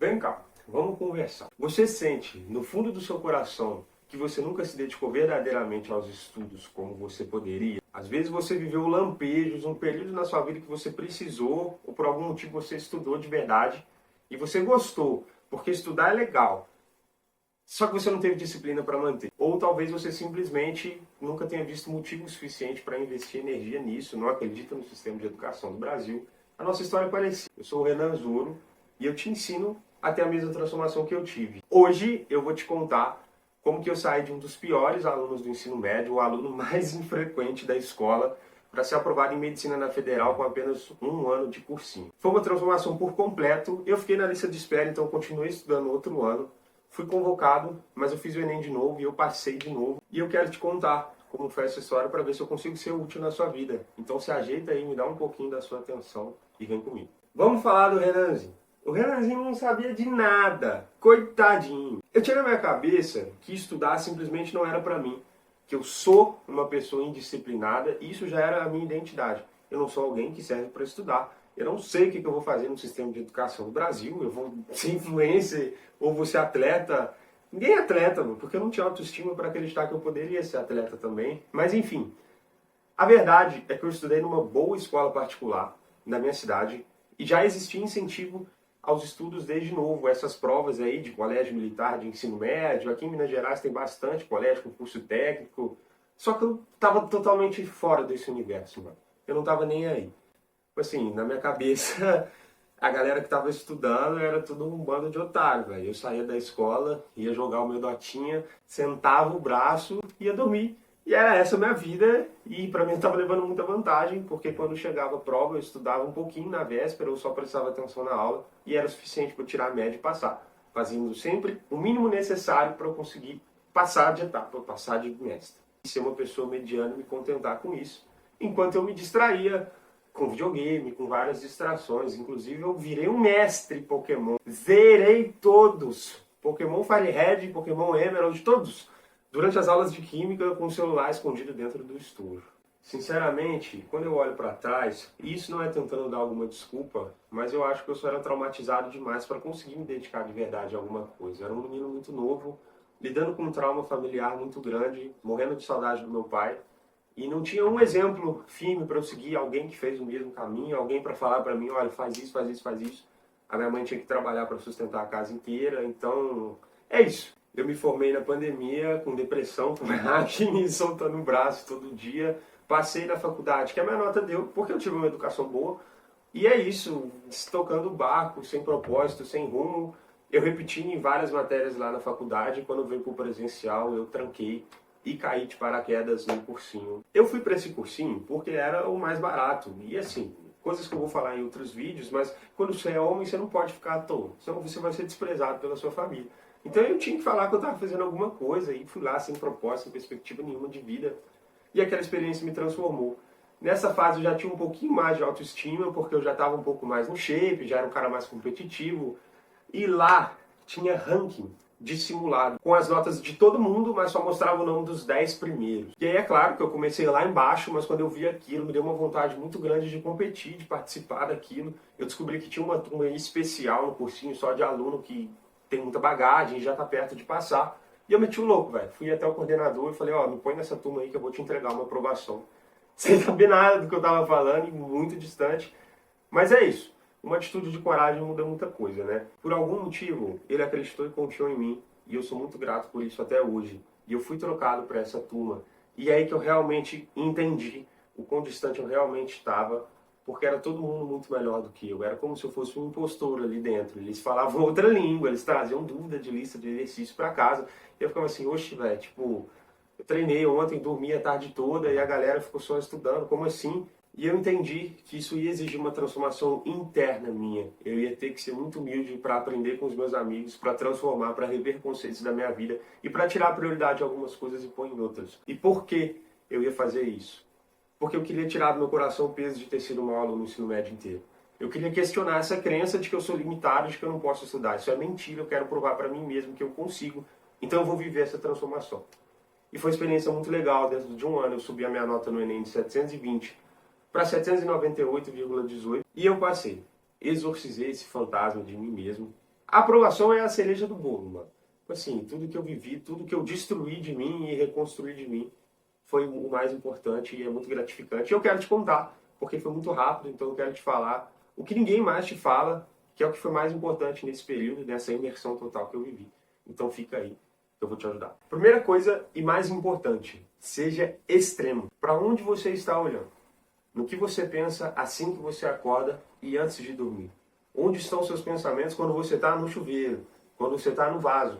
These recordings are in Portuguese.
Vem cá, vamos conversar. Você sente, no fundo do seu coração, que você nunca se dedicou verdadeiramente aos estudos como você poderia? Às vezes você viveu lampejos, um período na sua vida que você precisou, ou por algum motivo você estudou de verdade, e você gostou, porque estudar é legal. Só que você não teve disciplina para manter. Ou talvez você simplesmente nunca tenha visto motivo suficiente para investir energia nisso, não acredita no sistema de educação do Brasil. A nossa história é parecida. Eu sou o Renan Zoro e eu te ensino a ter a mesma transformação que eu tive. Hoje eu vou te contar como que eu saí de um dos piores alunos do ensino médio, o aluno mais infrequente da escola, para ser aprovado em Medicina na Federal com apenas um ano de cursinho. Foi uma transformação por completo. Eu fiquei na lista de espera, então continuei estudando outro ano. Fui convocado, mas eu fiz o Enem de novo e eu passei de novo. E eu quero te contar como foi essa história para ver se eu consigo ser útil na sua vida. Então se ajeita aí, me dá um pouquinho da sua atenção e vem comigo. Vamos falar do Renanzinho. O Renanzinho não sabia de nada. Coitadinho. Eu tinha na minha cabeça que estudar simplesmente não era para mim. Que eu sou uma pessoa indisciplinada e isso já era a minha identidade. Eu não sou alguém que serve para estudar. Eu não sei o que eu vou fazer no sistema de educação do Brasil. Eu vou ser influencer ou vou ser atleta. Ninguém é atleta, porque eu não tinha autoestima para acreditar que eu poderia ser atleta também. Mas enfim, a verdade é que eu estudei numa boa escola particular na minha cidade e já existia incentivo aos estudos desde novo. Essas provas aí de colégio militar, de ensino médio, aqui em Minas Gerais tem bastante colégio com curso técnico. Só que eu estava totalmente fora desse universo, mano. Eu não estava nem aí. Assim, na minha cabeça, a galera que estava estudando era tudo um bando de otário, velho. Eu saía da escola, ia jogar o meu dotinha, sentava o braço e ia dormir. E era essa a minha vida, e pra mim eu tava levando muita vantagem, porque quando chegava a prova eu estudava um pouquinho na véspera, eu só prestava atenção na aula, e era o suficiente para eu tirar a média e passar. Fazendo sempre o mínimo necessário para eu conseguir passar de etapa, passar de mestre. E ser uma pessoa mediana e me contentar com isso, enquanto eu me distraía com videogame, com várias distrações. Inclusive eu virei um mestre Pokémon. Zerei todos. Pokémon Fire Red, Pokémon Emerald, todos. Durante as aulas de química com o celular escondido dentro do estojo. Sinceramente, quando eu olho para trás, e isso não é tentando dar alguma desculpa, mas eu acho que eu só era traumatizado demais para conseguir me dedicar de verdade a alguma coisa. Eu era um menino muito novo, lidando com um trauma familiar muito grande, morrendo de saudade do meu pai. E não tinha um exemplo firme para eu seguir, alguém que fez o mesmo caminho, alguém para falar para mim, olha, faz isso, faz isso, faz isso. A minha mãe tinha que trabalhar para sustentar a casa inteira, então é isso. Eu me formei na pandemia com depressão, com acne, soltando o braço todo dia. Passei na faculdade, que a minha nota deu, porque eu tive uma educação boa. E é isso, tocando o barco, sem propósito, sem rumo. Eu repeti em várias matérias lá na faculdade, quando veio para o presencial eu tranquei e caí de paraquedas no cursinho. Eu fui para esse cursinho porque era o mais barato. E assim, coisas que eu vou falar em outros vídeos, mas quando você é homem, você não pode ficar à toa. Senão você vai ser desprezado pela sua família. Então eu tinha que falar que eu estava fazendo alguma coisa e fui lá sem propósito, sem perspectiva nenhuma de vida. E aquela experiência me transformou. Nessa fase eu já tinha um pouquinho mais de autoestima, porque eu já estava um pouco mais no shape, já era um cara mais competitivo. E lá tinha ranking dissimulado, com as notas de todo mundo, mas só mostrava o nome dos 10 primeiros. E aí é claro que eu comecei lá embaixo, mas quando eu vi aquilo, me deu uma vontade muito grande de competir, de participar daquilo. Eu descobri que tinha uma turma especial no cursinho, só de aluno que tem muita bagagem e já tá perto de passar. E eu meti o louco, velho. Fui até o coordenador e falei, ó, me põe nessa turma aí que eu vou te entregar uma aprovação. Sem saber nada do que eu tava falando e muito distante. Mas é isso. Uma atitude de coragem muda muita coisa, né? Por algum motivo, ele acreditou e confiou em mim. E eu sou muito grato por isso até hoje. E eu fui trocado para essa turma. E é aí que eu realmente entendi o quão distante eu realmente estava, porque era todo mundo muito melhor do que eu. Era como se eu fosse um impostor ali dentro. Eles falavam outra língua, eles traziam dúvida de lista de exercício para casa. E eu ficava assim, oxe, velho, tipo, eu treinei ontem, dormi a tarde toda e a galera ficou só estudando, como assim? E eu entendi que isso ia exigir uma transformação interna minha. Eu ia ter que ser muito humilde para aprender com os meus amigos, para transformar, para rever conceitos da minha vida e para tirar a prioridade de algumas coisas e pôr em outras. E por que eu ia fazer isso? Porque eu queria tirar do meu coração o peso de ter sido um aluno no ensino médio inteiro. Eu queria questionar essa crença de que eu sou limitado, de que eu não posso estudar. Isso é mentira, eu quero provar para mim mesmo que eu consigo. Então eu vou viver essa transformação. E foi uma experiência muito legal. Dentro de um ano eu subi a minha nota no Enem de 720 para 798,18 e eu passei. Exorcizei esse fantasma de mim mesmo, A aprovação é a cereja do bolo, mano. Assim, tudo que eu vivi, tudo que eu destruí de mim e reconstruí de mim foi o mais importante e é muito gratificante. E eu quero te contar, porque foi muito rápido, então eu quero te falar o que ninguém mais te fala, que é o que foi mais importante nesse período, nessa imersão total que eu vivi. Então fica aí, que eu vou te ajudar. Primeira coisa e mais importante, seja extremo. Para onde você está olhando? No que você pensa assim que você acorda e antes de dormir? Onde estão seus pensamentos quando você está no chuveiro, quando você está no vaso?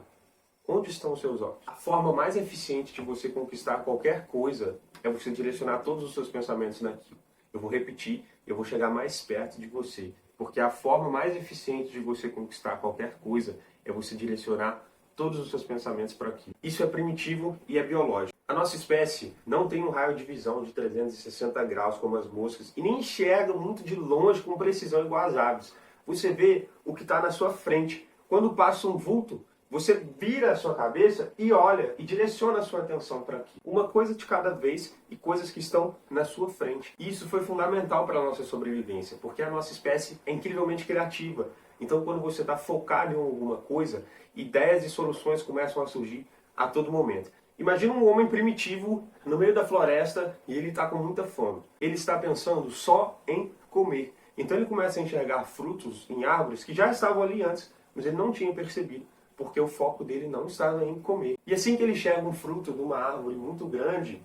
Onde estão os seus olhos? A forma mais eficiente de você conquistar qualquer coisa é você direcionar todos os seus pensamentos naquilo. Eu vou repetir, eu vou chegar mais perto de você. Porque a forma mais eficiente de você conquistar qualquer coisa é você direcionar todos os seus pensamentos para aquilo. Isso é primitivo e é biológico. A nossa espécie não tem um raio de visão de 360 graus como as moscas e nem enxerga muito de longe com precisão igual as aves. Você vê o que está na sua frente. Quando passa um vulto, você vira a sua cabeça e olha e direciona a sua atenção para aqui. Uma coisa de cada vez e coisas que estão na sua frente. E isso foi fundamental para a nossa sobrevivência, porque a nossa espécie é incrivelmente criativa. Então, quando você está focado em alguma coisa, ideias e soluções começam a surgir a todo momento. Imagina um homem primitivo no meio da floresta e ele está com muita fome. Ele está pensando só em comer. Então ele começa a enxergar frutos em árvores que já estavam ali antes, mas ele não tinha percebido, porque o foco dele não estava em comer. E assim que ele enxerga um fruto de uma árvore muito grande,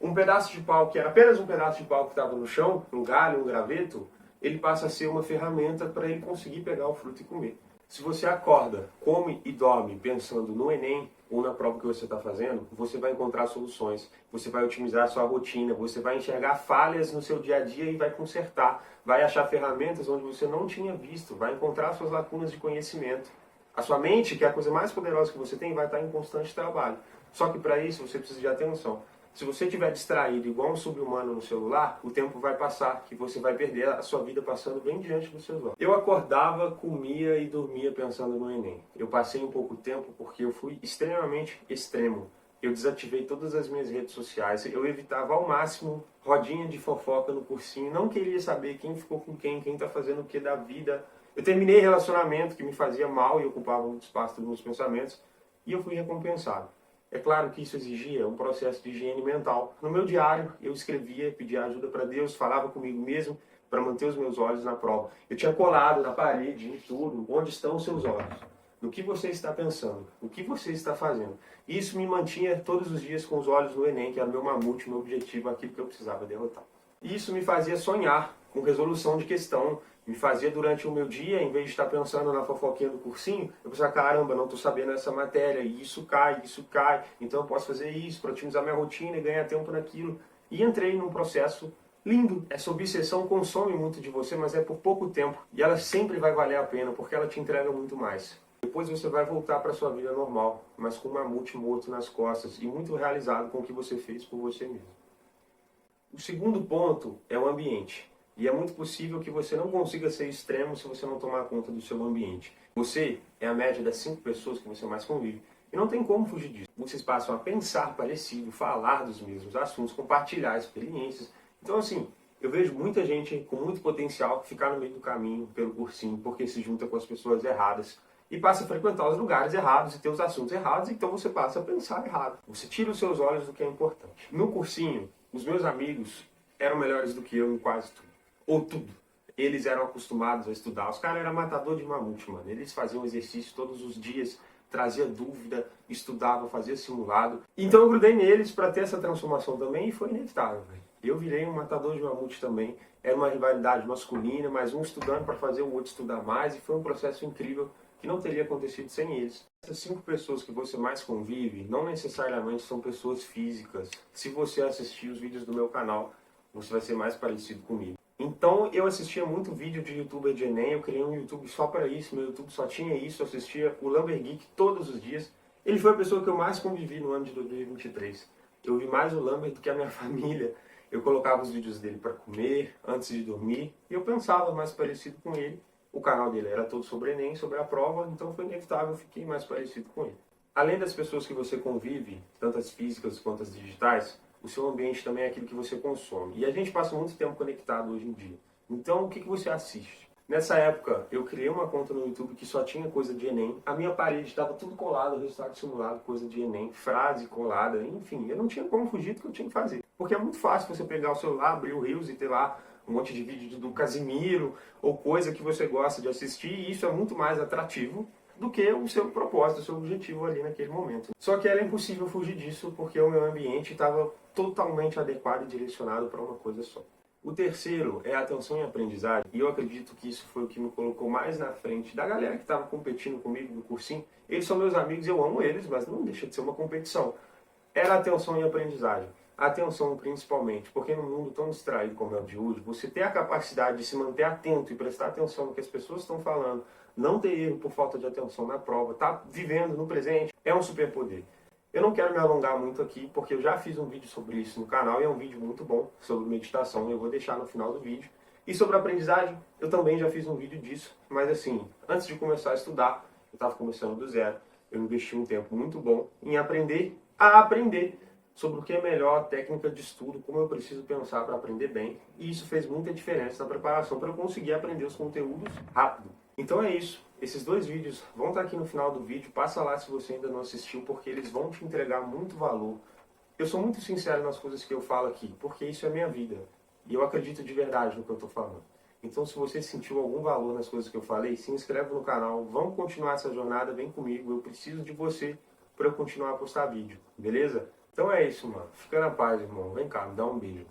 um pedaço de pau, que era apenas um pedaço de pau que estava no chão, um galho, um graveto, ele passa a ser uma ferramenta para ele conseguir pegar o fruto e comer. Se você acorda, come e dorme pensando no Enem ou na prova que você está fazendo, você vai encontrar soluções, você vai otimizar a sua rotina, você vai enxergar falhas no seu dia a dia e vai consertar, vai achar ferramentas onde você não tinha visto, vai encontrar suas lacunas de conhecimento. A sua mente, que é a coisa mais poderosa que você tem, vai estar em constante trabalho. Só que para isso você precisa de atenção. Se você estiver distraído igual um sub-humano no celular, o tempo vai passar, que você vai perder a sua vida passando bem diante dos seus olhos. Eu acordava, comia e dormia pensando no Enem. Eu passei um pouco tempo porque eu fui extremamente extremo. Eu desativei todas as minhas redes sociais, eu evitava ao máximo rodinha de fofoca no cursinho, não queria saber quem ficou com quem está fazendo o que da vida. Eu terminei relacionamento que me fazia mal e ocupava muito espaço dos meus pensamentos, e eu fui recompensado. É claro que isso exigia um processo de higiene mental. No meu diário, eu escrevia, pedia ajuda para Deus, falava comigo mesmo para manter os meus olhos na prova. Eu tinha colado na parede, em tudo, onde estão os seus olhos. No que você está pensando, o que você está fazendo. Isso me mantinha todos os dias com os olhos no Enem, que era o meu mamute, meu objetivo, aquilo que eu precisava derrotar. Isso me fazia sonhar com resolução de questão, me fazia durante o meu dia, em vez de estar pensando na fofoquinha do cursinho, eu pensava, caramba, não estou sabendo essa matéria, e isso cai, então eu posso fazer isso para otimizar minha rotina e ganhar tempo naquilo. E entrei num processo lindo. Essa obsessão consome muito de você, mas é por pouco tempo, e ela sempre vai valer a pena, porque ela te entrega muito mais. Depois você vai voltar para a sua vida normal, mas com um mamute morto nas costas, e muito realizado com o que você fez por você mesmo. O segundo ponto é o ambiente. E é muito possível que você não consiga ser extremo se você não tomar conta do seu ambiente. Você é a média das 5 pessoas que você mais convive. E não tem como fugir disso. Vocês passam a pensar parecido, falar dos mesmos assuntos, compartilhar experiências. Então, assim, eu vejo muita gente com muito potencial ficar no meio do caminho pelo cursinho, porque se junta com as pessoas erradas e passa a frequentar os lugares errados e ter os assuntos errados, então você passa a pensar errado. Você tira os seus olhos do que é importante. No cursinho, os meus amigos eram melhores do que eu em quase tudo. Ou tudo. Eles eram acostumados a estudar. Os caras eram matador de mamute, mano. Eles faziam exercício todos os dias, trazia dúvida, estudava, fazia simulado. Então eu grudei neles para ter essa transformação também e foi inevitável, velho. Eu virei um matador de mamute também. Era uma rivalidade masculina, mas um estudando para fazer o outro estudar mais, e foi um processo incrível que não teria acontecido sem eles. Essas 5 pessoas que você mais convive não necessariamente são pessoas físicas. Se você assistir os vídeos do meu canal, você vai ser mais parecido comigo. Então eu assistia muito vídeo de youtuber de Enem, eu criei um YouTube só para isso, meu YouTube só tinha isso, eu assistia o Lamber Geek todos os dias. Ele foi a pessoa que eu mais convivi no ano de 2023. Eu vi mais o Lamber do que a minha família. Eu colocava os vídeos dele para comer, antes de dormir, e eu pensava mais parecido com ele. O canal dele era todo sobre Enem, sobre a prova, então foi inevitável, eu fiquei mais parecido com ele. Além das pessoas que você convive, tanto as físicas quanto as digitais, o seu ambiente também é aquilo que você consome. E a gente passa muito tempo conectado hoje em dia. Então, o que você assiste? Nessa época, eu criei uma conta no YouTube que só tinha coisa de Enem. A minha parede estava tudo colado, resultado simulado, coisa de Enem, frase colada, enfim. Eu não tinha como fugir do que eu tinha que fazer. Porque é muito fácil você pegar o celular, abrir o Reels e ter lá um monte de vídeo do Casimiro ou coisa que você gosta de assistir, e isso é muito mais atrativo do que o seu propósito, o seu objetivo ali naquele momento. Só que era impossível fugir disso porque o meu ambiente estava totalmente adequado e direcionado para uma coisa só. O terceiro é a atenção e aprendizagem, e eu acredito que isso foi o que me colocou mais na frente da galera que estava competindo comigo no cursinho. Eles são meus amigos, eu amo eles, mas não deixa de ser uma competição. Era atenção e aprendizagem. Atenção principalmente, porque num mundo tão distraído como é o de hoje, você ter a capacidade de se manter atento e prestar atenção no que as pessoas estão falando, não ter erro por falta de atenção na prova, tá vivendo no presente, é um superpoder. Eu não quero me alongar muito aqui, porque eu já fiz um vídeo sobre isso no canal e é um vídeo muito bom sobre meditação, eu vou deixar no final do vídeo. E sobre aprendizagem, eu também já fiz um vídeo disso, mas assim, antes de começar a estudar, eu estava começando do zero, eu investi um tempo muito bom em aprender a aprender sobre o que é melhor, a técnica de estudo, como eu preciso pensar para aprender bem, e isso fez muita diferença na preparação para eu conseguir aprender os conteúdos rápido. Então é isso. Esses dois vídeos vão estar aqui no final do vídeo. Passa lá se você ainda não assistiu, porque eles vão te entregar muito valor. Eu sou muito sincero nas coisas que eu falo aqui, porque isso é minha vida. E eu acredito de verdade no que eu estou falando. Então, se você sentiu algum valor nas coisas que eu falei, se inscreve no canal. Vamos continuar essa jornada, vem comigo. Eu preciso de você para eu continuar a postar vídeo, beleza? Então é isso, mano. Fica na paz, irmão. Vem cá, me dá um beijo.